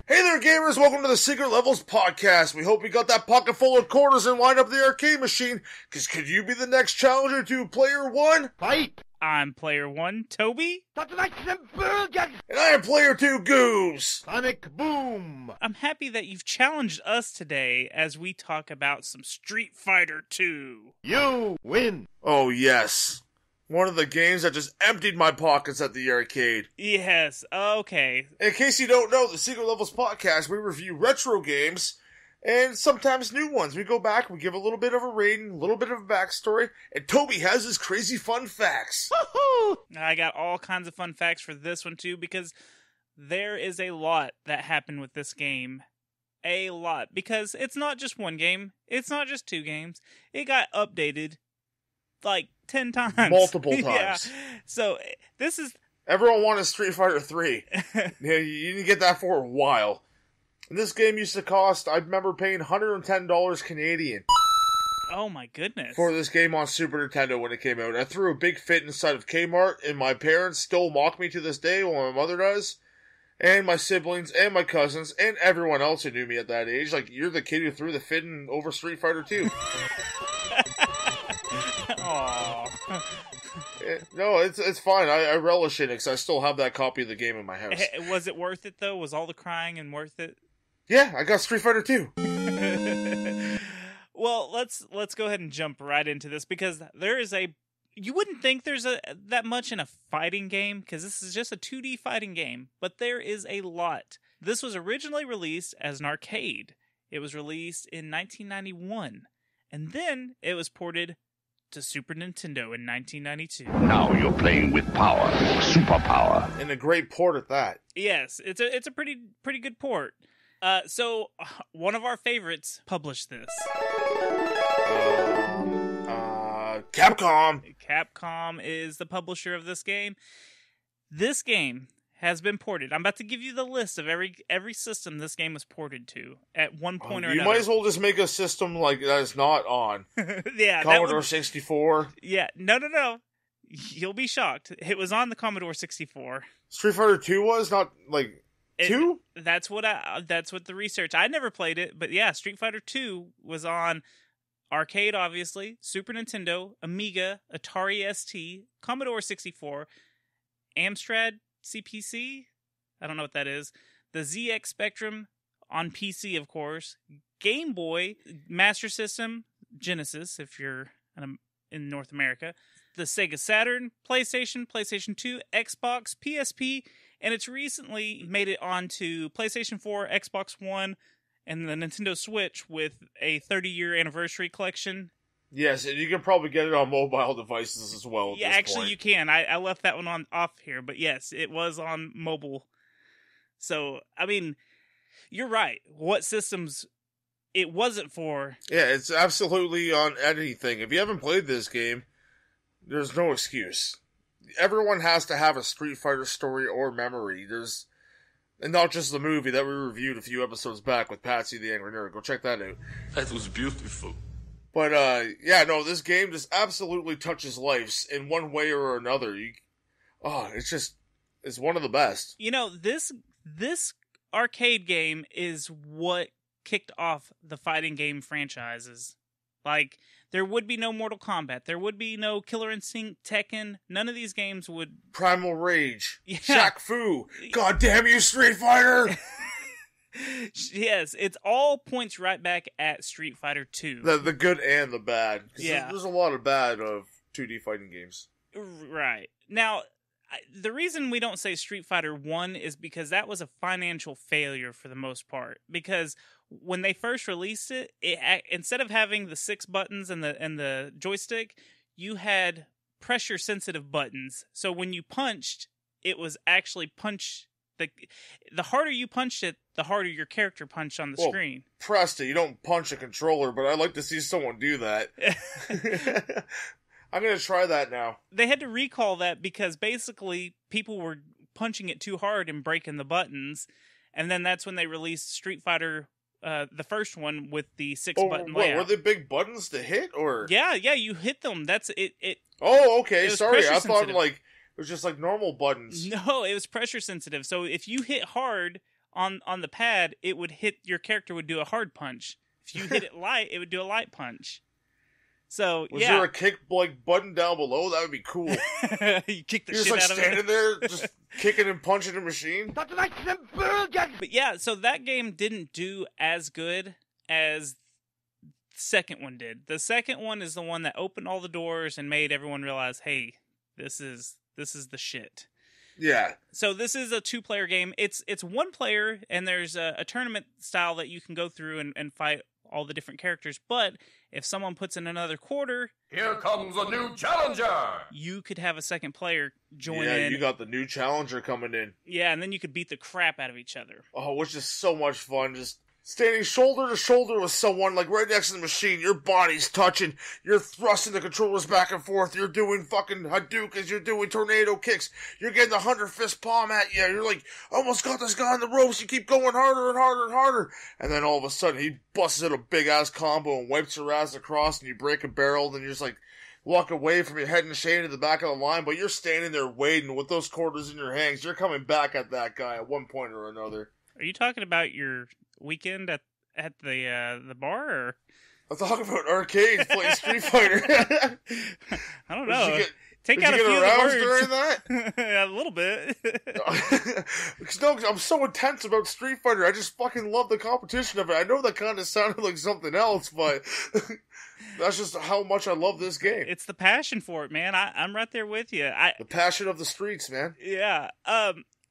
Hey there, gamers! Welcome to the Secret Levels podcast. We hope you got that pocket full of quarters and lined up the arcade machine, because could you be the next challenger to Player 1? Fight! I'm Player 1, Toby. And I am Player 2, Goobz. Sonic Boom! I'm happy that you've challenged us today as we talk about some Street Fighter 2. You win! Oh yes. One of the games that just emptied my pockets at the arcade. Yes, okay. In case you don't know, the Secret Levels podcast, we review retro games and sometimes new ones. We go back, we give a little bit of a rating, a little bit of a backstory, and Toby has his crazy fun facts. Woohoo! I got all kinds of fun facts for this one too, because there is a lot that happened with this game. A lot. Because it's not just one game, it's not just two games. It got updated like 10 times. Multiple times. Yeah. So, this is... Everyone wanted Street Fighter 3. Yeah, you didn't get that for a while. And this game used to cost, I remember paying $110 Canadian. Oh my goodness. For this game on Super Nintendo when it came out. I threw a big fit inside of Kmart, and my parents still mock me to this day, while my mother does. And my siblings, and my cousins, and everyone else who knew me at that age. Like, you're the kid who threw the fit in over Street Fighter 2. No, it's fine. I relish it because I still have that copy of the game in my house. Was it worth it, though? Was all the crying and worth it? Yeah, I got Street Fighter 2. Well, let's go ahead and jump right into this, because there is you wouldn't think there's that much in a fighting game, because this is just a 2D fighting game, but there is a lot. This was originally released as an arcade. It was released in 1991, and then it was ported to Super Nintendo in 1992. Now you're playing with power, superpower. And a great port at that. Yes, it's a pretty good port. So one of our favorites published this. Capcom. Capcom is the publisher of this game. This game has been ported. I'm about to give you the list of every system this game was ported to at one point or another. You might as well just make a system like that is not on. Yeah, Commodore 64. Yeah, no. You'll be shocked. It was on the Commodore 64. Street Fighter 2 was not like 2? That's what the research. I never played it, but yeah, Street Fighter 2 was on arcade, obviously, Super Nintendo, Amiga, Atari ST, Commodore 64, Amstrad CPC, I don't know what that is, the ZX Spectrum on PC, of course, Game Boy, Master System, Genesis, if you're in North America, the Sega Saturn, PlayStation 2, Xbox, PSP, and it's recently made it onto PlayStation 4, Xbox One, and the Nintendo Switch with a 30-year anniversary collection. Yes, and you can probably get it on mobile devices as well. Yeah, actually you can. I left that one off here, but yes, it was on mobile. So, I mean, you're right. What systems it wasn't for? Yeah, it's absolutely on anything. If you haven't played this game, there's no excuse. Everyone has to have a Street Fighter story or memory. And not just the movie that we reviewed a few episodes back with Patsy the Angry Nerd. Go check that out. That was beautiful. But, this game just absolutely touches lives in one way or another. It's one of the best. You know, this arcade game is what kicked off the fighting game franchises. Like, there would be no Mortal Kombat. There would be no Killer Instinct, Tekken. None of these games would... Primal Rage. Yeah. Shaq Fu. God damn you, Street Fighter! Yes, it's all points right back at Street Fighter 2. The good and the bad. Yeah. There's a lot of bad of 2D fighting games. Right. Now, the reason we don't say Street Fighter 1 is because that was a financial failure for the most part. Because when they first released it, instead of having the 6 buttons and the joystick, you had pressure-sensitive buttons. So when you punched, it was actually punch... The harder you punched it, the harder your character punched on the screen. Pressed it. You don't punch a controller, but I'd like to see someone do that. I'm going to try that now. They had to recall that because basically people were punching it too hard and breaking the buttons. And then that's when they released Street Fighter, the first one, with the 6-button layout. Were they big buttons to hit, or? Yeah, you hit them. That's it. Oh, okay. Sorry, I thought sensitive. it was just like normal buttons. No, it was pressure sensitive. So if you hit hard on the pad, it would hit, your character would do a hard punch. If you hit it light, it would do a light punch. So was there a kick button down below? That would be cool. You kick the You're shit just out of standing it. there, just kicking and punching the machine. But yeah, so that game didn't do as good as the second one did. The second one is the one that opened all the doors and made everyone realize, hey, this is the shit. Yeah. So this is a 2-player game. It's 1 player, and there's a tournament style that you can go through and fight all the different characters. But if someone puts in another quarter, Here comes a new challenger! you could have a second player join in. Yeah, you got the new challenger coming in. Yeah, and then you could beat the crap out of each other. Oh, which is so much fun. Just standing shoulder to shoulder with someone, like right next to the machine. Your body's touching. You're thrusting the controllers back and forth. You're doing fucking Hadoukens. You're doing tornado kicks. You're getting the 100-fist palm at you. You're like, almost got this guy on the ropes. You keep going harder and harder and harder. And then all of a sudden, he busts out a big-ass combo and wipes your ass across, and you break a barrel, and you're just like, walk away from your head and shade to the back of the line, but you're standing there waiting with those quarters in your hands. You're coming back at that guy at one point or another. Are you talking about your weekend at the bar, or? I'm talking about arcades playing Street Fighter. I don't know. Take did out you a few get of the aroused words. during that? A little bit. No, I'm so intense about Street Fighter. I just fucking love the competition of it. I know that kind of sounded like something else, but that's just how much I love this game. It's the passion for it, man. I'm right there with you. The passion of the streets, man. Yeah.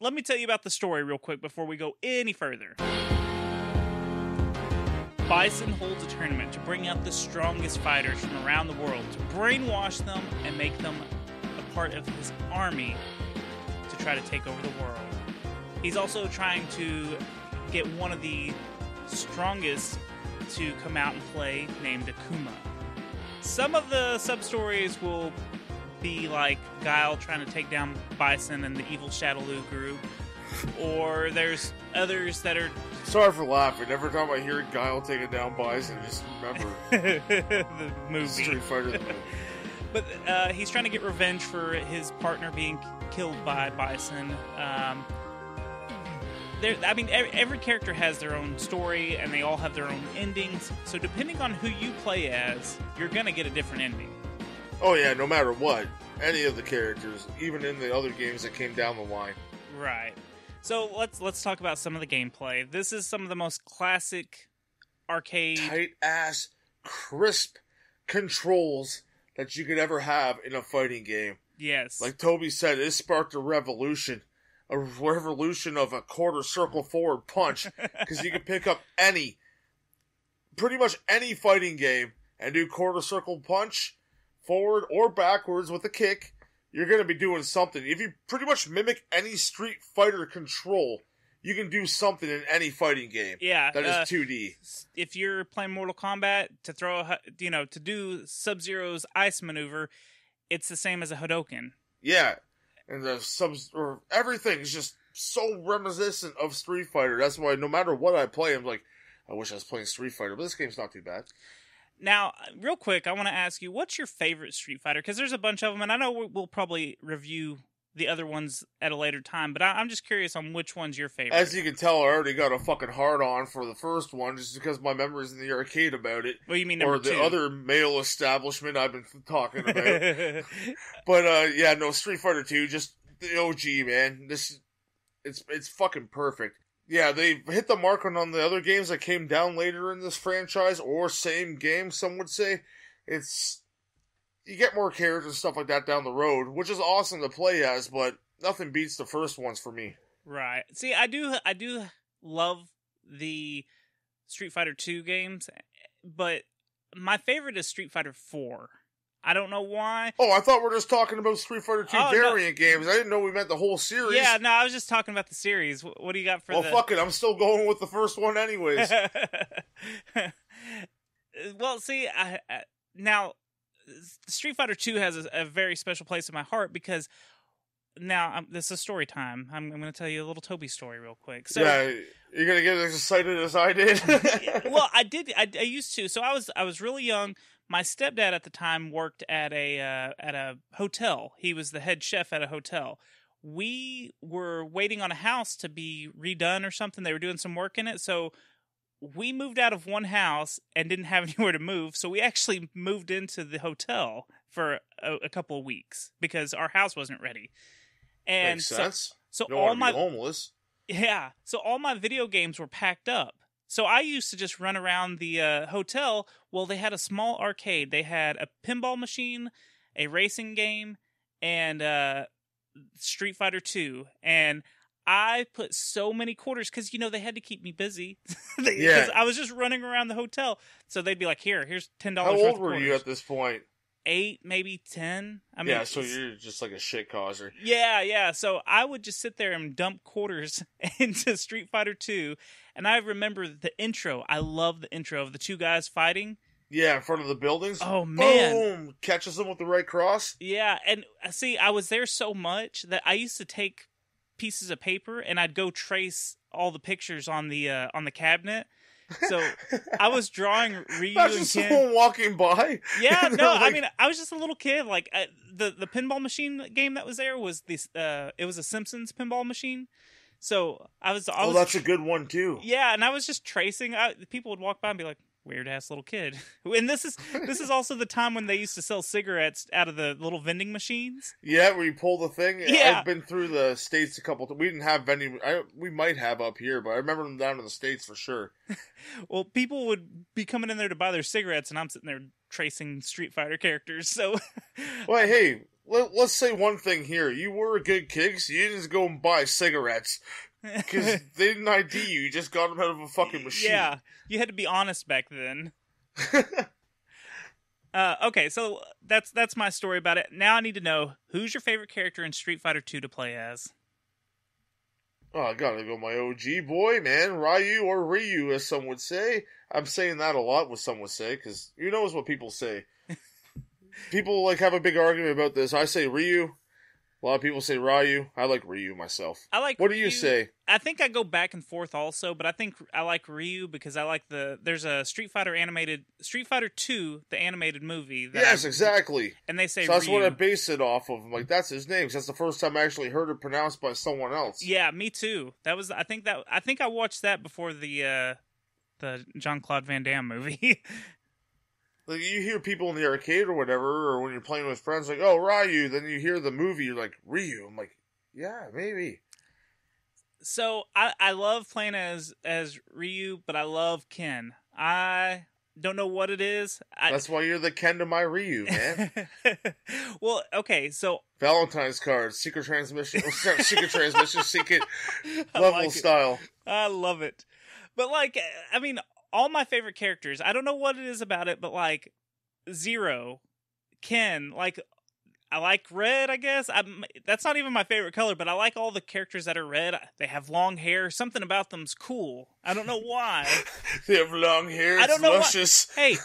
Let me tell you about the story real quick before we go any further. Bison holds a tournament to bring out the strongest fighters from around the world, to brainwash them and make them a part of his army to try to take over the world. He's also trying to get one of the strongest to come out and play, named Akuma. Some of the sub-stories will be like Guile trying to take down Bison and the evil Shadowloo group, or there's others that are... Sorry for laughing. Every time I hear Guile taking down Bison, I just remember the movie. Street Fighter the movie. But he's trying to get revenge for his partner being killed by Bison. Every character has their own story, and they all have their own endings. So depending on who you play as, you're going to get a different ending. Oh yeah, no matter what. Any of the characters, even in the other games that came down the line. Right. So let's talk about some of the gameplay. This is some of the most classic arcade... tight-ass, crisp controls that you could ever have in a fighting game. Yes. Like Toby said, it sparked a revolution. A revolution of a quarter circle forward punch. Because you could pick up pretty much any fighting game and do quarter circle punch, forward or backwards with a kick. You're going to be doing something. If you pretty much mimic any Street Fighter control, you can do something in any fighting game. Yeah. That is 2D. If you're playing Mortal Kombat, to do Sub-Zero's ice maneuver, it's the same as a Hadouken. Yeah. And everything is just so reminiscent of Street Fighter. That's why no matter what I play, I'm like, I wish I was playing Street Fighter, but this game's not too bad. Now, real quick, I want to ask you, what's your favorite Street Fighter? Because there's a bunch of them, and I know we'll probably review the other ones at a later time, but I'm just curious on which one's your favorite. As you can tell, I already got a fucking hard-on for the first one, just because my memories in the arcade about it. Well, you mean number 2? Or the other male establishment I've been talking about. But, yeah, no, Street Fighter 2, just the OG, man. It's fucking perfect. Yeah, they hit the mark on the other games that came down later in this franchise, or same game, some would say. You get more characters and stuff like that down the road, which is awesome to play as, but nothing beats the first ones for me. Right. See, I do love the Street Fighter 2 games, but my favorite is Street Fighter 4. I don't know why. Oh, I thought we were just talking about Street Fighter 2 variant games. I didn't know we meant the whole series. Yeah, no, I was just talking about the series. What do you got for Well, fuck it. I'm still going with the first one anyways. Well, see, now, Street Fighter 2 has a very special place in my heart because now this is story time. I'm going to tell you a little Toby story real quick. So, yeah, you're going to get as excited as I did. Well, I did. I used to. So I was really young. My stepdad at the time worked at a hotel. He was the head chef at a hotel. We were waiting on a house to be redone or something. They were doing some work in it. So we moved out of one house and didn't have anywhere to move. So we actually moved into the hotel for a couple of weeks because our house wasn't ready. And Makes sense. So don't all want to my be homeless. Yeah. So all my video games were packed up. So I used to just run around the hotel. Well, they had a small arcade. They had a pinball machine, a racing game, and Street Fighter 2. And I put so many quarters because, they had to keep me busy. Yeah. I was just running around the hotel. So they'd be like, here's $10 How worth old of were quarters. you at this point? 8, maybe 10. I mean, Yeah, so you're just like a shit causer. Yeah. So I would just sit there and dump quarters into Street Fighter 2. And I remember the intro. I love the intro of the two guys fighting. Yeah, in front of the buildings. Oh, man. Boom! Catches them with the right cross. Yeah, and see, I was there so much that I used to take pieces of paper and I'd go trace all the pictures on the cabinet. So I was drawing Ryu Not and just Ken. someone walking by. Yeah, no, Like, I mean, I was just a little kid. Like the pinball machine game that was there was this. It was a Simpsons pinball machine. So I was. that's a good one too. Yeah, and I was just tracing. People would walk by and be like, "Weird ass little kid." And this is also the time when they used to sell cigarettes out of the little vending machines. Yeah, where you pull the thing. Yeah. I've been through the States a couple times. We didn't have vending. We might have up here, but I remember them down in the States for sure. Well, people would be coming in there to buy their cigarettes, and I'm sitting there tracing Street Fighter characters. So, Well, hey, let's say one thing here. You were a good kid, because you didn't just go and buy cigarettes. Because they didn't ID you. You just got them out of a fucking machine. Yeah, you had to be honest back then. Okay, so that's my story about it. Now I need to know, who's your favorite character in Street Fighter 2 to play as? Oh, I gotta go my OG boy, man. Ryu or Ryu, as some would say. I'm saying that a lot, what some would say, because who knows what people say. People, have a big argument about this. I say Ryu. A lot of people say Ryu. I like Ryu myself. I like What Ryu. do you say? I think I go back and forth also, but I think I like Ryu because I like there's a Street Fighter 2, the animated movie. Yes, exactly. And they say So that's Ryu. what I base it off of. Like, that's his name. 'Cause that's the first time I actually heard it pronounced by someone else. Yeah, me too. I think I watched that before the Jean-Claude Van Damme movie. Like, you hear people in the arcade or whatever, or when you're playing with friends, like, oh, Ryu. Then you hear the movie, you're like, Ryu. I'm like, yeah, maybe. So I love playing as Ryu, but I love Ken. I don't know what it is. That's why you're the Ken to my Ryu, man. Well, okay, so Valentine's cards, secret transmission, secret level like style. I love it. But I mean, all my favorite characters, I don't know what it is about it, but Zero, Ken, I like red, I guess. That's not even my favorite color, but I like all the characters that are red. They have long hair. Something about them's cool. I don't know why. They have long hair. I don't know luscious. Hey,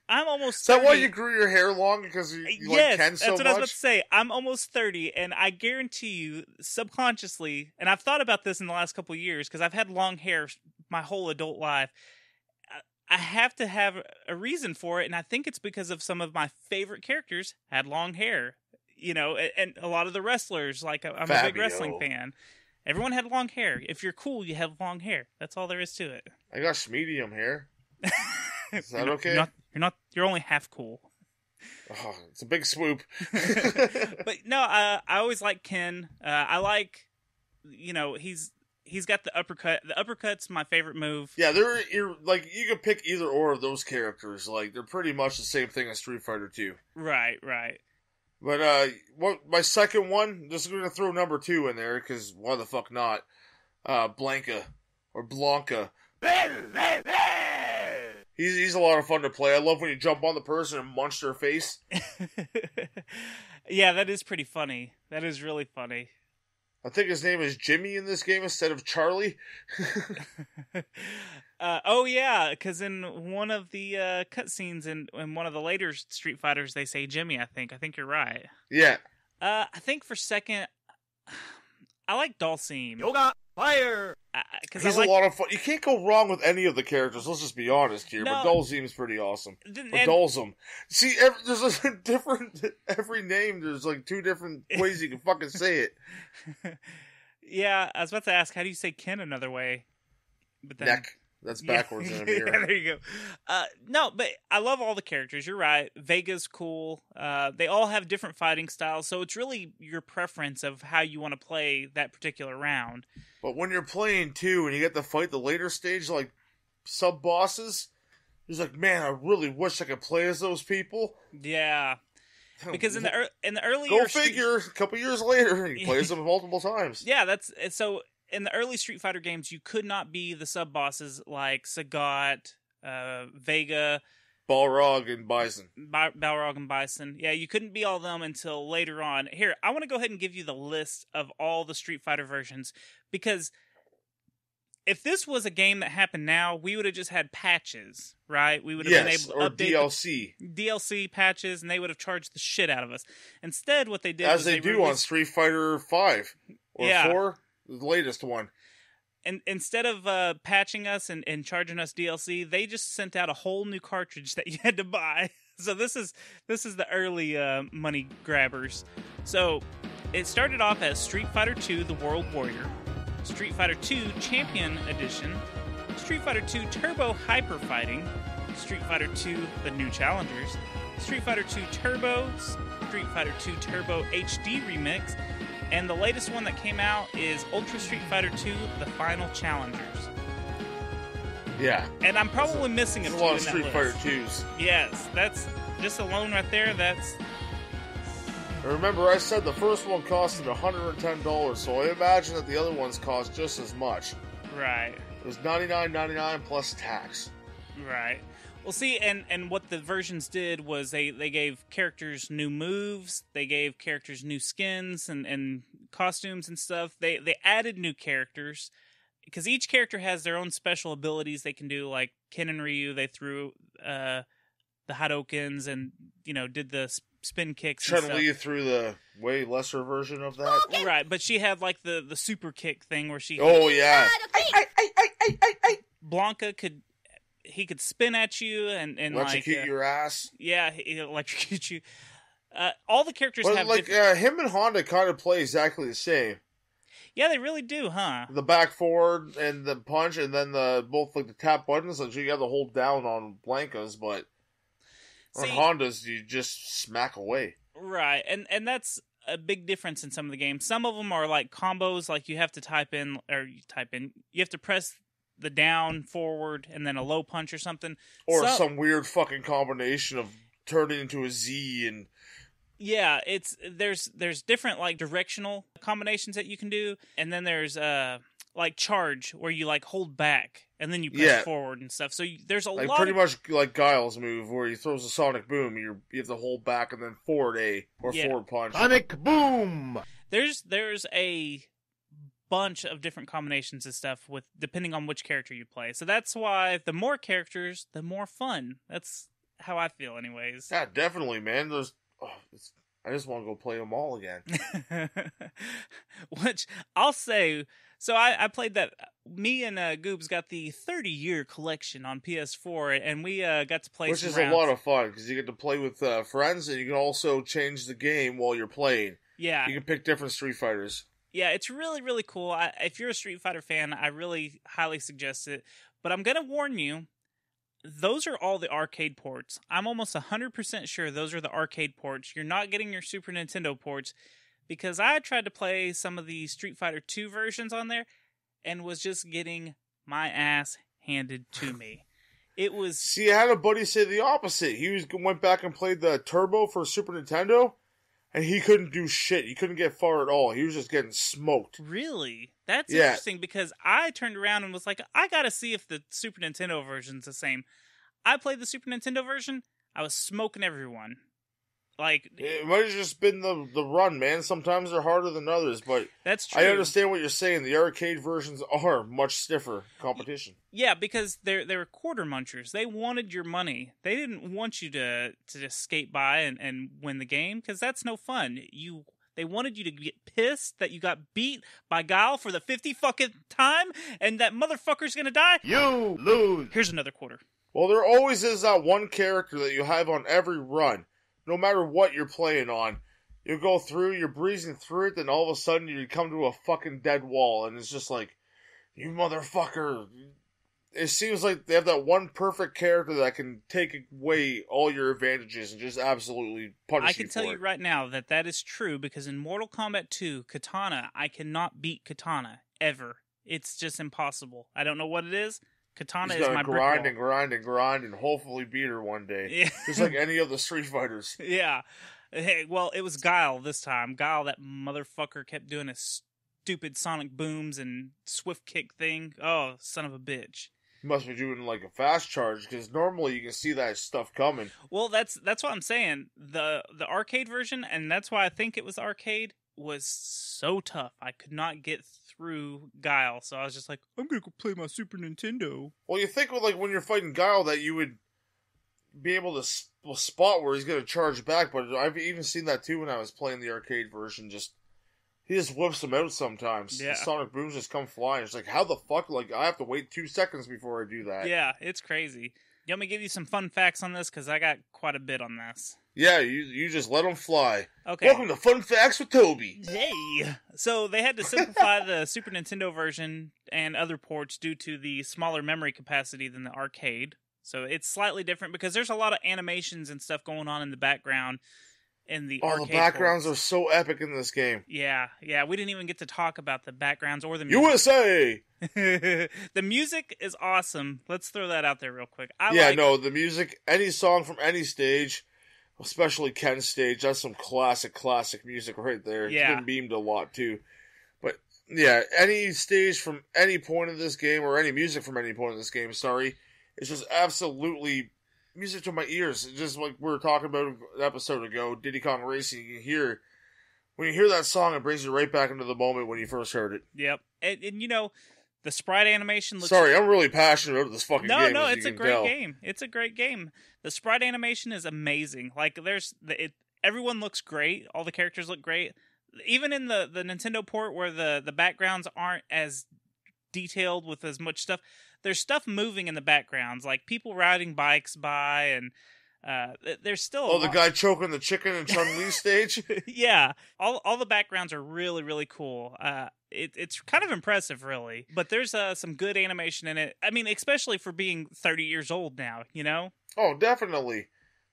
I'm almost 30. Is that why you grew your hair long? Because you Yes, like Ken so that's what much? I was about to say. I'm almost 30, and I guarantee you, subconsciously, and I've thought about this in the last couple of years, because I've had long hair my whole adult life, I have to have a reason for it, and I think it's because of some of my favorite characters had long hair. And a lot of the wrestlers, I'm a big wrestling fan. Everyone had long hair. If you're cool, you have long hair. That's all there is to it. I got medium hair. Is that okay? You're only half cool. Oh, it's a big swoop. But no, I always like Ken. I like, he's got the uppercut. The uppercut's my favorite move. Yeah, you could pick either or of those characters. They're pretty much the same thing as Street Fighter 2. Right. But my second one, just going to throw number 2 in there, because why the fuck not? Blanca. He's a lot of fun to play. I love when you jump on the person and munch their face. Yeah, that is pretty funny. That is really funny. I think his name is Jimmy in this game instead of Charlie. Oh yeah, because in one of the cutscenes in one of the later Street Fighters, they say Jimmy. I think you're right. Yeah. I think for second, I like Dulcine. Yoga fire. He's a lot of fun. You can't go wrong with any of the characters. Let's just be honest here. No. But Dulcine's pretty awesome. And- Or Dulzum. See, there's a different every name. There's like 2 different ways you can fucking say it. Yeah, I was about to ask, how do you say Ken another way? But then, Neck. That's backwards in a mirror. Yeah, there you go. No, but I love all the characters. You're right. Vega's cool. They all have different fighting styles, so it's really your preference of how you want to play that particular round. But when you're playing 2 and you get to fight the later stage, like sub bosses, it's like, man, I really wish I could play as those people. Yeah, because in the earlier go figure, a couple years later, he plays them multiple times. Yeah, that's so. In the early Street Fighter games, you could not be the sub bosses like Sagat, Vega, Balrog and Bison. Balrog and Bison. Yeah, you couldn't be all them until later on. Here, I want to go ahead and give you the list of all the Street Fighter versions, because if this was a game that happened now, we would have just had patches, right? We would have been able to update DLC patches, and they would have charged the shit out of us. Instead, what they did as was they do on Street Fighter 5 or 4, the latest one. And instead of patching us and charging us DLC, they just sent out a whole new cartridge that you had to buy. So this is the early money grabbers. So it started off as Street Fighter 2: The World Warrior, Street Fighter 2 Champion Edition, Street Fighter 2 Turbo Hyper Fighting, Street Fighter 2 The New Challengers, Street Fighter 2 Turbo, Street Fighter 2 Turbo HD Remix, and the latest one that came out is Ultra Street Fighter 2 The Final Challengers. Yeah. And I'm probably missing a few lot in of that Street list. Fighter 2s. Yes, that's just alone right there. That's. Remember, I said the first one costed $110, so I imagine that the other ones cost just as much. Right. It was $99.99 plus tax. Right. Well, see, and what the versions did was they gave characters new moves, they gave characters new skins and costumes and stuff. They added new characters, because each character has their own special abilities they can do. Like Ken and Ryu, they threw the Hadokens and, did the spin kicks. Chun-Li threw the way lesser version of that. Okay. Right, but she had like the super kick thing where she... Oh, yeah. Blanca could spin at you and electrocute your ass. Yeah, he electrocute you. All the characters but have him and Honda kind of play exactly the same. Yeah, they really do, huh? The back forward and the punch, and then both like the tap buttons. So you have to hold down on Blanca's, but on Honda's you just smack away. Right, and that's a big difference in some of the games. Some of them are like combos, like you have to you have to press the down, forward, and then a low punch or something. Or some weird fucking combination of turning into a Z and... Yeah, there's different like directional combinations that you can do, and then there's like charge where you like hold back and then you press forward and stuff. So there's a lot pretty much like Guile's move where he throws a sonic boom, you have to hold back and then forward A or forward punch. Sonic boom. There's a bunch of different combinations of stuff with depending on which character you play. So that's why the more characters, the more fun. That's how I feel, anyways. Yeah, definitely, man. I just want to go play them all again. Which I'll say. So I played that. Me and Goobz got the 30-year collection on PS4, and we got to play. Which is rounds. A lot of fun because you get to play with friends, and you can also change the game while you're playing. Yeah, you can pick different Street Fighters. Yeah, it's really, really cool. If you're a Street Fighter fan, I really highly suggest it. But I'm going to warn you, those are all the arcade ports. I'm almost 100% sure those are the arcade ports. You're not getting your Super Nintendo ports, because I tried to play some of the Street Fighter 2 versions on there and was just getting my ass handed to me. It was... See, I had a buddy say the opposite. He went back and played the Turbo for Super Nintendo, and he couldn't do shit. He couldn't get far at all. He was just getting smoked. Really? That's interesting, because I turned around and was like, I gotta see if the Super Nintendo version's the same. I played the Super Nintendo version. I was smoking everyone. Like, it might have just been the run, man. Sometimes they're harder than others, but that's true. I understand what you're saying. The arcade versions are much stiffer competition. Yeah, because they were quarter munchers. They wanted your money. They didn't want you to just skate by and win the game, because that's no fun. They wanted you to get pissed that you got beat by Guile for the 50 fucking time, and that motherfucker's gonna die. You lose. Here's another quarter. Well, there always is that one character that you have on every run. No matter what you're playing on, you go through, you're breezing through it, then all of a sudden you come to a fucking dead wall, and it's just like, you motherfucker. It seems like they have that one perfect character that can take away all your advantages and just absolutely punish you. I can tell you right now that is true, because in Mortal Kombat 2, Katana, I cannot beat Katana, ever. It's just impossible. I don't know what it is. Katana is my brick wall. grind and hopefully beat her one day. Yeah. Just like any of the Street Fighters. Yeah. Hey, well, it was Guile this time. Guile, that motherfucker, kept doing his stupid sonic booms and swift kick thing. Oh, son of a bitch. You must be doing like a fast charge, because normally you can see that stuff coming. Well, that's what I'm saying. The arcade version, and that's why I think it was arcade, was so tough. I could not get through Guile, so I was just like, I'm gonna go play my Super Nintendo. Well, you think with, like, when you're fighting Guile that you would be able to spot where he's gonna charge back, but I've even seen that too when I was playing the arcade version. He just whips them out sometimes. Yeah. The sonic booms just come flying. It's like, how the fuck? Like, I have to wait 2 seconds before I do that. Yeah, it's crazy. You want me to give you some fun facts on this? Because I got quite a bit on this. Yeah, you just let them fly. Okay. Welcome to Fun Facts with Toby. Yay! So they had to simplify the Super Nintendo version and other ports due to the smaller memory capacity than the arcade. So it's slightly different because there's a lot of animations and stuff going on in the background in the arcade the backgrounds ports. are so epic in this game. Yeah. We didn't even get to talk about the backgrounds or the music. USA! The music is awesome. Let's throw that out there real quick. The music, any song from any stage, especially Ken's stage, that's some classic music right there. Yeah. It's been memed a lot too. But yeah, any stage from any point of this game, or any music from any point of this game, it's just absolutely music to my ears. It's just like we were talking about an episode ago, Diddy Kong Racing. When you hear that song, it brings you right back into the moment when you first heard it. Yep. And you know, the sprite animation looks... Sorry, I'm really passionate about this fucking game. No, it's a great game. It's a great game. The sprite animation is amazing. Like, everyone looks great. All the characters look great. Even in the Nintendo port where the backgrounds aren't as detailed with as much stuff, there's stuff moving in the backgrounds, like people riding bikes by, and there's still the guy choking the chicken in Chun-Li's stage. Yeah, all the backgrounds are really, really cool. It's kind of impressive, really. But there's some good animation in it. I mean, especially for being 30 years old now, you know? Oh, definitely.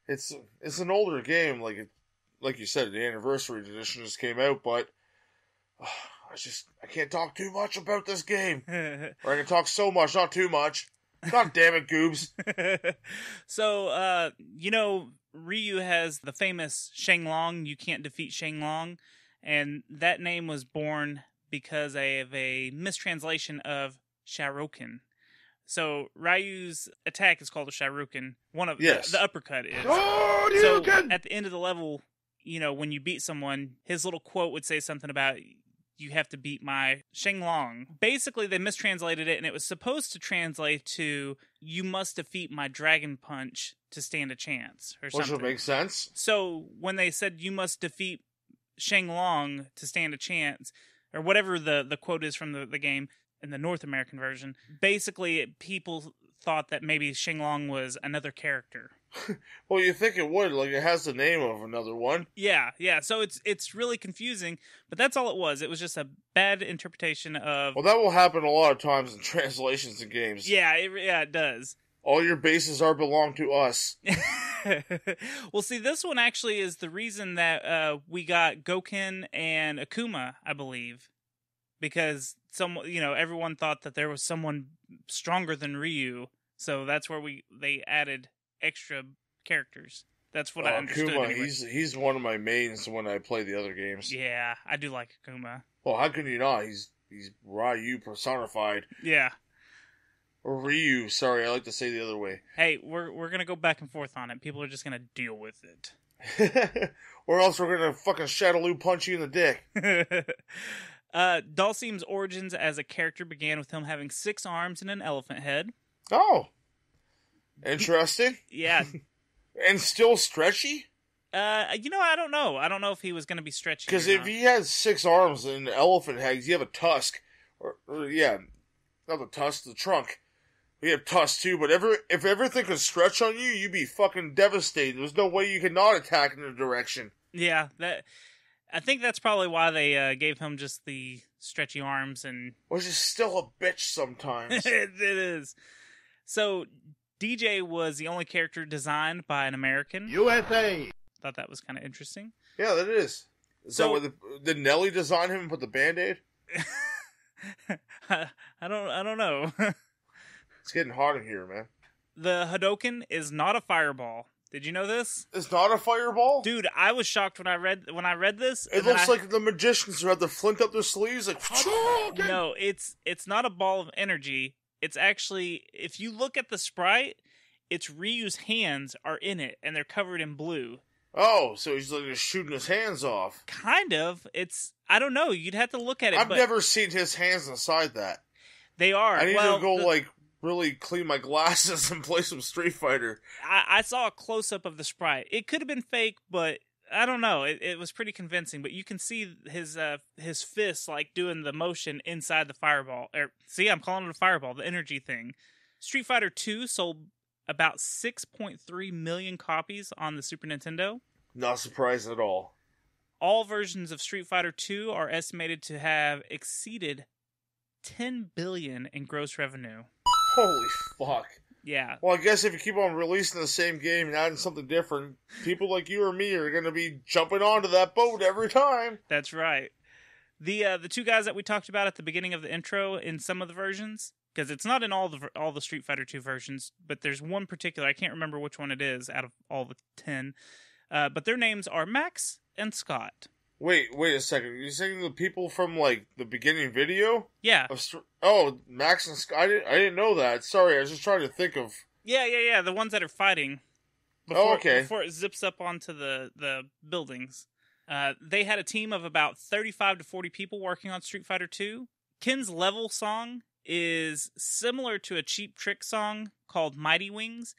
It's an older game, like you said, the anniversary edition just came out, but I can't talk too much about this game. Or I can talk so much, not too much. God damn it, Goobz. So, Ryu has the famous Shenlong, you can't defeat Shenlong, and that name was born because of a mistranslation of Shuriken. So, Ryu's attack is called a Shuriken. The uppercut is. So, at the end of the level, when you beat someone, his little quote would say something about, you have to beat my Shenlong. Basically, they mistranslated it, and it was supposed to translate to, you must defeat my Dragon Punch to stand a chance, or something. Which would make sense. So, when they said, you must defeat Shenlong to stand a chance, or whatever the quote is from the game, in the North American version, basically, people thought that maybe Shenlong was another character. Well, you think it would, like it has the name of another one. Yeah. So it's really confusing, but that's all it was. It was just a bad interpretation of... Well, that will happen a lot of times in translations of games. Yeah, it does. All your bases belong to us. Well, see, this one actually is the reason that we got Goken and Akuma, I believe. Because everyone thought that there was someone stronger than Ryu, so that's where they added extra characters. That's what I understood. Akuma, anyway. he's one of my mains when I play the other games. Yeah, I do like Akuma. Well, how can you not? He's Ryu personified. Yeah. Or Ryu, sorry, I like to say the other way. Hey, we're gonna go back and forth on it. People are just gonna deal with it. Or else we're gonna fucking Shadaloo punch you in the dick. Dhalsim's origins as a character began with him having 6 arms and an elephant head. Oh. Interesting. Yeah. And still stretchy? I don't know. I don't know if he was gonna be stretchy. Because if he has 6 arms and an elephant head, you have a tusk. Yeah, not the tusk, the trunk. We have tusks too, but if everything could stretch on you, you'd be fucking devastated. There's no way you could not attack in a direction. Yeah, I think that's probably why they gave him just the stretchy arms and... Which is still a bitch sometimes. It is. So, DJ was the only character designed by an American. USA! Thought that was kind of interesting. Yeah, that is. So, did Nelly design him and put the Band-Aid? I don't know. It's getting hot in here, man. The Hadoken is not a fireball. Did you know this? It's not a fireball? Dude, I was shocked when I read this. It looks like the magicians who had the flint up their sleeves, like... No, it's not a ball of energy. It's actually, if you look at the sprite, it's Ryu's hands are in it, and they're covered in blue. Oh, so he's like just shooting his hands off. Kind of. I don't know. You'd have to look at it. I've never seen his hands inside that. They are. I need to go, really clean my glasses and play some Street Fighter. I saw a close-up of the sprite. It could have been fake, but I don't know. It was pretty convincing, but you can see his fists, doing the motion inside the fireball. See, I'm calling it a fireball, the energy thing. Street Fighter 2 sold about 6.3 million copies on the Super Nintendo. Not surprised at all. All versions of Street Fighter 2 are estimated to have exceeded 10 billion in gross revenue. Holy fuck. Yeah. Well, I guess if you keep on releasing the same game and adding something different, people like you or me are going to be jumping onto that boat every time. That's right. The 2 guys that we talked about at the beginning of the intro in some of the versions, because it's not in all the Street Fighter 2 versions, but there's one particular, I can't remember which one it is out of all the 10, but their names are Max and Scott. Wait a second. You're saying the people from, the beginning video? Yeah. Max and Scott? I didn't know that. Sorry, I was just trying to think of... Yeah, the ones that are fighting. Before it zips up onto the buildings. They had a team of about 35 to 40 people working on Street Fighter 2. Ken's level song is similar to a Cheap Trick song called Mighty Wings,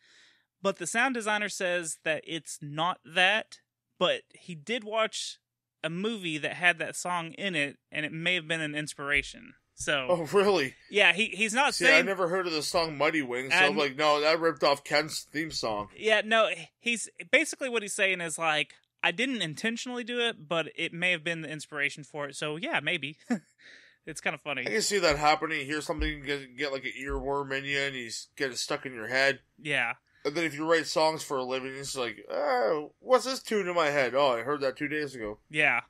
but the sound designer says that it's not that, but he did watch a movie that had that song in it, and it may have been an inspiration. So, oh, really? Yeah, he's not See, saying... I never heard of the song Mighty Wings, so I'm like, no, that ripped off Ken's theme song. Yeah, no, he's... Basically what he's saying is, I didn't intentionally do it, but it may have been the inspiration for it, so yeah, maybe. It's kind of funny. I can see that happening. You hear something, get an earworm in you, and you get it stuck in your head. Yeah. And then if you write songs for a living, it's like, what's this tune in my head? Oh, I heard that 2 days ago. Yeah.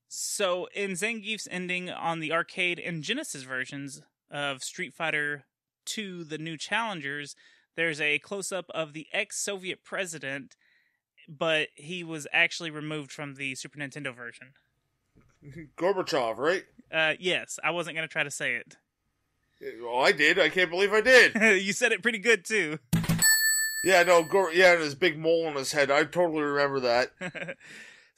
So, in Zangief's ending on the arcade and Genesis versions of Street Fighter 2, The New Challengers, there's a close-up of the ex-Soviet president, but he was actually removed from the Super Nintendo version. Gorbachev, right? Yes. I wasn't going to try to say it. Well, I did. I can't believe I did. You said it pretty good, too. Yeah, no, and his big mole on his head. I totally remember that.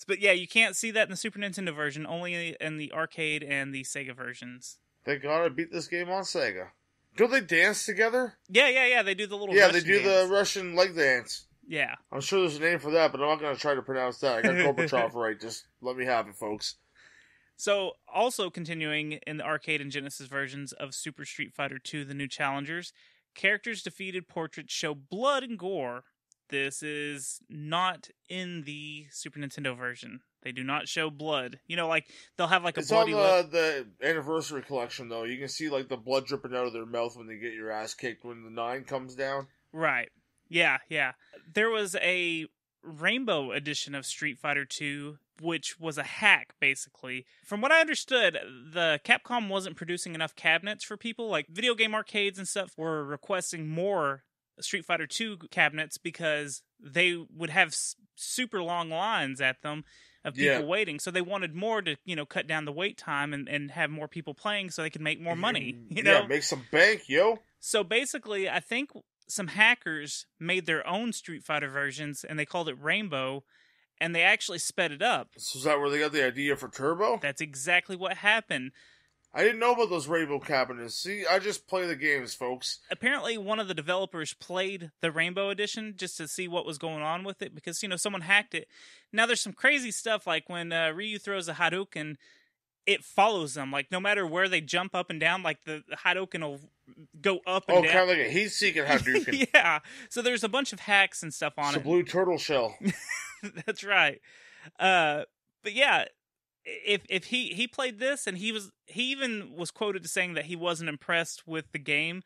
But yeah, you can't see that in the Super Nintendo version, only in the arcade and the Sega versions. Thank God I beat this game on Sega. Don't they dance together? Yeah, they do the little Russian Russian they do dance. The Russian leg dance. Yeah. I'm sure there's a name for that, but I'm not going to try to pronounce that. I got Gorbachev right. Just let me have it, folks. So, also continuing in the arcade and Genesis versions of Super Street Fighter 2, The New Challengers, characters' defeated portraits show blood and gore. This is not in the Super Nintendo version. They do not show blood. They'll have a bloody lip. It's on the anniversary collection, though. You can see, the blood dripping out of their mouth when they get your ass kicked when the 9 comes down. Right. Yeah. There was a Rainbow edition of Street Fighter 2, which was a hack, basically. From what I understood, the Capcom wasn't producing enough cabinets for people. Video game arcades and stuff were requesting more Street Fighter 2 cabinets because they would have super long lines at them of people waiting. So they wanted more to, cut down the wait time and have more people playing so they could make more money, Yeah, make some bank, yo. So basically, I think some hackers made their own Street Fighter versions, and they called it Rainbow, and they actually sped it up. So is that where they got the idea for Turbo? That's exactly what happened. I didn't know about those Rainbow cabinets. See, I just play the games, folks. Apparently, one of the developers played the Rainbow Edition just to see what was going on with it, because, someone hacked it. Now, there's some crazy stuff, like when Ryu throws a Hadouken, it follows them. Like, no matter where they jump up and down, like, the Hadouken will go up and down. Oh, kind of like a heat-seeking Hadouken. Yeah. So there's a bunch of hacks and stuff on it. It's a blue turtle shell. That's right. But yeah, if he played this, and he even was quoted as saying that he wasn't impressed with the game,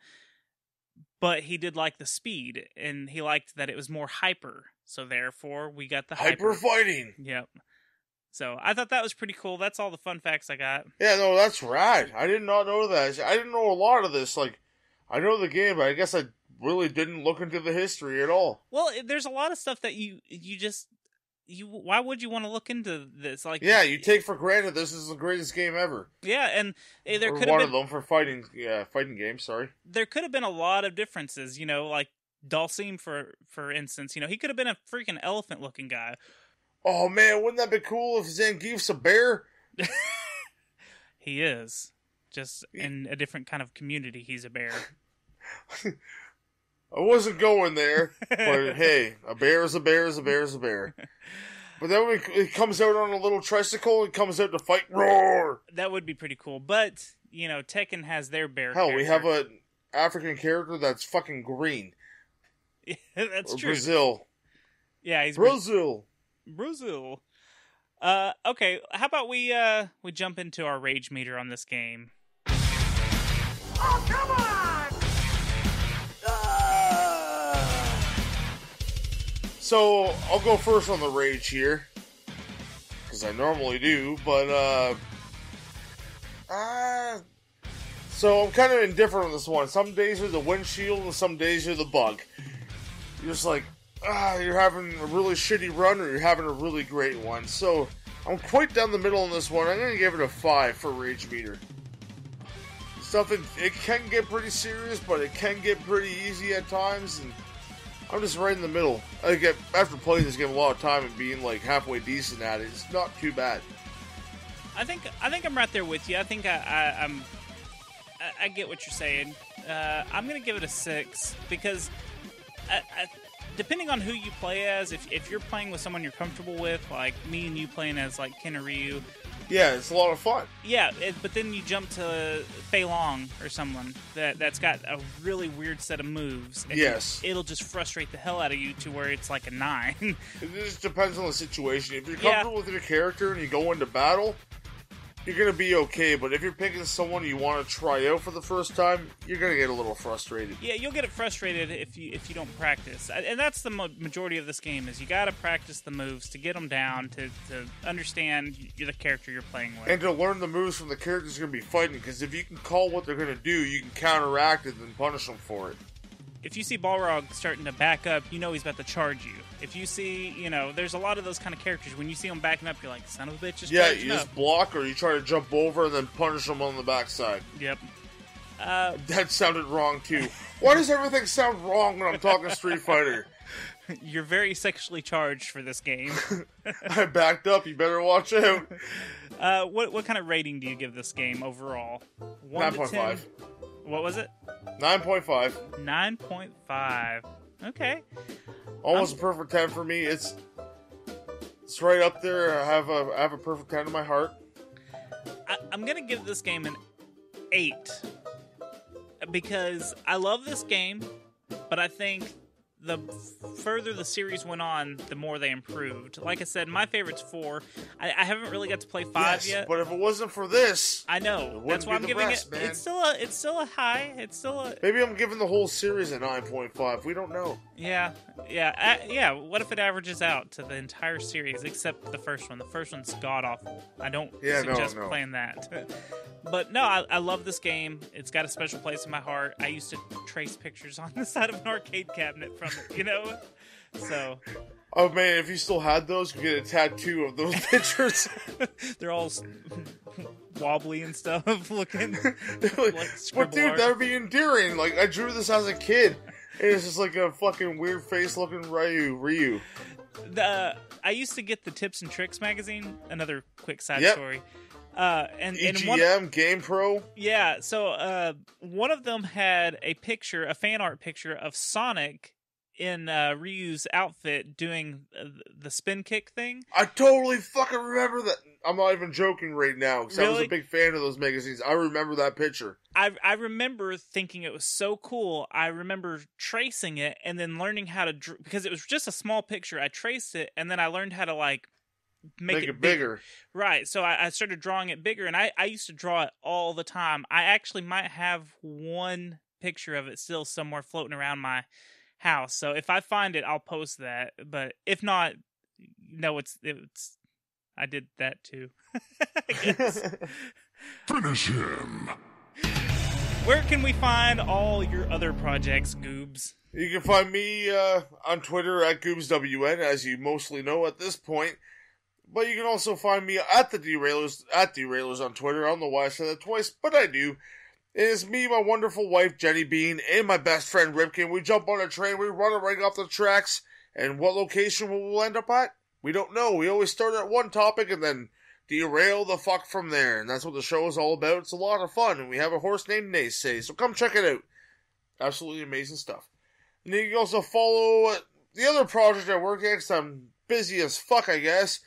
but he did like the speed, and he liked that it was more hyper. So therefore, we got the hyper fighting. Yep. So I thought that was pretty cool. That's all the fun facts I got. Yeah, no, that's rad. I did not know that. I didn't know a lot of this. Like, I know the game, but I guess I really didn't look into the history at all. Well, there's a lot of stuff that you why would you want to look into this? Like, yeah, you take for granted this is the greatest game ever. Yeah, and there could have been one of them for fighting games. Sorry, there could have been a lot of differences. Like Dalsim, for instance. He could have been a freaking elephant-looking guy. Oh man, wouldn't that be cool if Zangief's a bear? He is. Just in a different kind of community, he's a bear. I wasn't going there, but hey, a bear is a bear is a bear is a bear. But then when it comes out on a little tricycle, it comes out to fight, roar! That would be pretty cool. But, Tekken has their bear Hell, character. we have an African character that's fucking green. Yeah, that's or true. Brazil. Yeah, he's Brazil. Brazil. Okay, how about we jump into our rage meter on this game? Oh, come on! So, I'll go first on the rage here. Because I normally do, but, so I'm kind of indifferent on this one. Some days are the windshield, and some days are the bug. You're just like, you're having a really shitty run, or you're having a really great one. So, I'm quite down the middle on this one. I'm going to give it a 5 for rage meter. It can get pretty serious, but it can get pretty easy at times, and I'm just right in the middle. After playing this game a lot of time and being like halfway decent at it, it's not too bad. I think I'm right there with you. I think I get what you're saying. I'm gonna give it a 6 because depending on who you play as, if you're playing with someone you're comfortable with, like me and you playing as like Ken or Ryu. Yeah, it's a lot of fun. Yeah, but then you jump to Fei Long or someone that's got a really weird set of moves. And yes. It'll just frustrate the hell out of you to where it's like a 9. It just depends on the situation. If you're comfortable with your character and you go into battle, you're going to be okay. But if you're picking someone you want to try out for the first time, you're going to get a little frustrated. Yeah, you'll get frustrated if you don't practice. And that's the majority of this game, is you got to practice the moves to get them down, to understand the character you're playing with. And to learn the moves from the characters you're going to be fighting, because if you can call what they're going to do, you can counteract it and punish them for it. If you see Balrog starting to back up, you know he's about to charge you. If you see, there's a lot of those kind of characters. When you see them backing up, you're like, son of a bitch, you just block, or you try to jump over and then punish them on the backside. Yep. That sounded wrong, too. Why does everything sound wrong when I'm talking Street Fighter? You're very sexually charged for this game. I backed up. You better watch out. What kind of rating do you give this game overall? 9.5. What was it? 9.5. 9.5. Okay. Almost a perfect 10 for me. It's right up there. I have a perfect 10 in my heart. I'm gonna give this game an 8 because I love this game, but I think the further the series went on, the more they improved. Like I said, my favorite's 4. I haven't really got to play 5 yet. But if it wasn't for this, I know. That's why I'm giving it. Man. It's still a high. It's still a. Maybe I'm giving the whole series a 9.5. We don't know. Yeah. What if it averages out to the entire series except the first one? The first one's god awful. I don't suggest playing that. But no, I love this game. It's got a special place in my heart. I used to trace pictures on the side of an arcade cabinet from it, So Oh man, if you still had those, you could get a tattoo of those pictures. They're all wobbly and stuff looking. Like, but dude, that would be endearing. Like, I drew this as a kid, and it's just like a fucking weird face looking Ryu. I used to get the Tips and Tricks magazine. Another quick side Yep. story. And EGM, Game Pro. Yeah, so one of them had a fan art picture of Sonic in Ryu's outfit doing the spin kick thing. I totally fucking remember that. I'm not even joking right now, because I was Really? a big fan of those magazines. I remember that picture. I remember thinking it was so cool. I remember tracing it and then learning how to because it was just a small picture. I traced it and then I learned how to like make it bigger. Right. So I started drawing it bigger, and I used to draw it all the time. I actually might have one picture of it still somewhere floating around my house. So if I find it, I'll post that. But if not, no, it's I did that too. I guess. Finish him. Where can we find all your other projects, Goobz? You can find me on Twitter at GoobzWN, as you mostly know at this point. But you can also find me at the Derailers on Twitter. I don't know why I said that twice, but I do. It is me, my wonderful wife, Jenny Bean, and my best friend, Ripkin. We jump on a train, we run it right off the tracks, and what location will we end up at? We don't know. We always start at one topic and then derail the fuck from there, and that's what the show is all about. It's a lot of fun, and we have a horse named Naysay, so come check it out. Absolutely amazing stuff. And you can also follow the other project I work at, because I'm busy as fuck, I guess.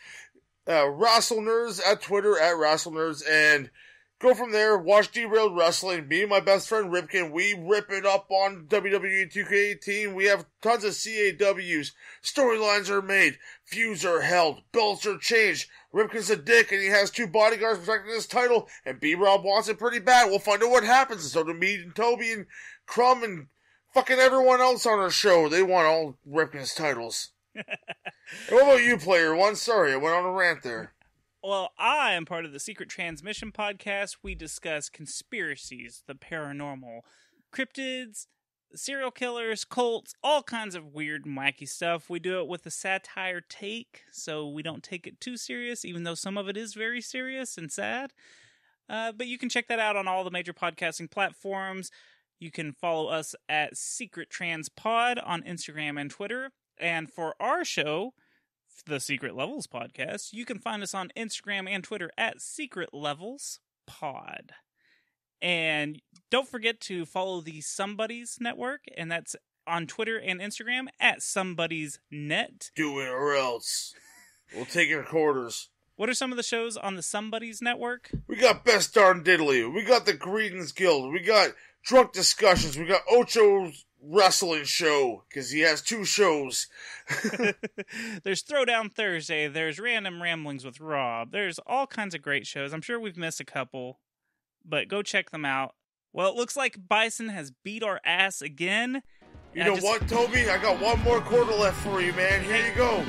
Wrestle Nerds at Twitter, at Wrestle Nerds, and go from there, watch Derailed Wrestling. Me and my best friend Ripkin, we rip it up on WWE 2K18. We have tons of CAWs. Storylines are made. Feuds are held. Belts are changed. Ripkin's a dick, and he has 2 bodyguards protecting his title, and B-Rob wants it pretty bad. We'll find out what happens, and so do me and Toby and Crumb and fucking everyone else on our show. They want all Ripkin's titles. What about you, Player One? Sorry, I went on a rant there. Well, I am part of the Secret Transmission podcast. We discuss conspiracies, the paranormal, cryptids, serial killers, cults, all kinds of weird and wacky stuff. We do it with a satire take, so we don't take it too serious, even though some of it is very serious and sad. But you can check that out on all the major podcasting platforms. You can follow us at Secret Trans Pod on Instagram and Twitter. And for our show, the Secret Levels podcast, you can find us on Instagram and Twitter at Secret Levels Pod. And don't forget to follow the Somebody's Network, and that's on Twitter and Instagram at Somebody's Net. Do it or else. We'll take your quarters. What are some of the shows on the Somebody's Network? We got Best Darn Diddly. We got the Greetings Guild. We got Drunk Discussions. We got Ocho's Wrestling Show, because he has 2 shows. There's Throwdown Thursday. There's Random Ramblings with Rob. There's all kinds of great shows. I'm sure we've missed a couple, but go check them out. Well, it looks like Bison has beat our ass again. You know what, Toby? I got one more quarter left for you, man. Here you go.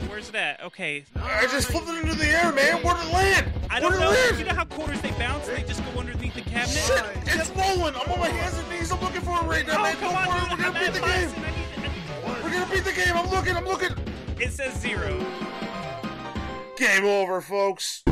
Where's it at? Okay. I just flipped it into the air, man. Where'd it land? I don't know. You know how quarters they bounce and they just go underneath the cabinet? Shit, it's rolling. I'm on my hands and knees. I'm looking for it right now, man. Come on, We're gonna beat the game. We're gonna beat the game. I'm looking. It says 0. Game over, folks.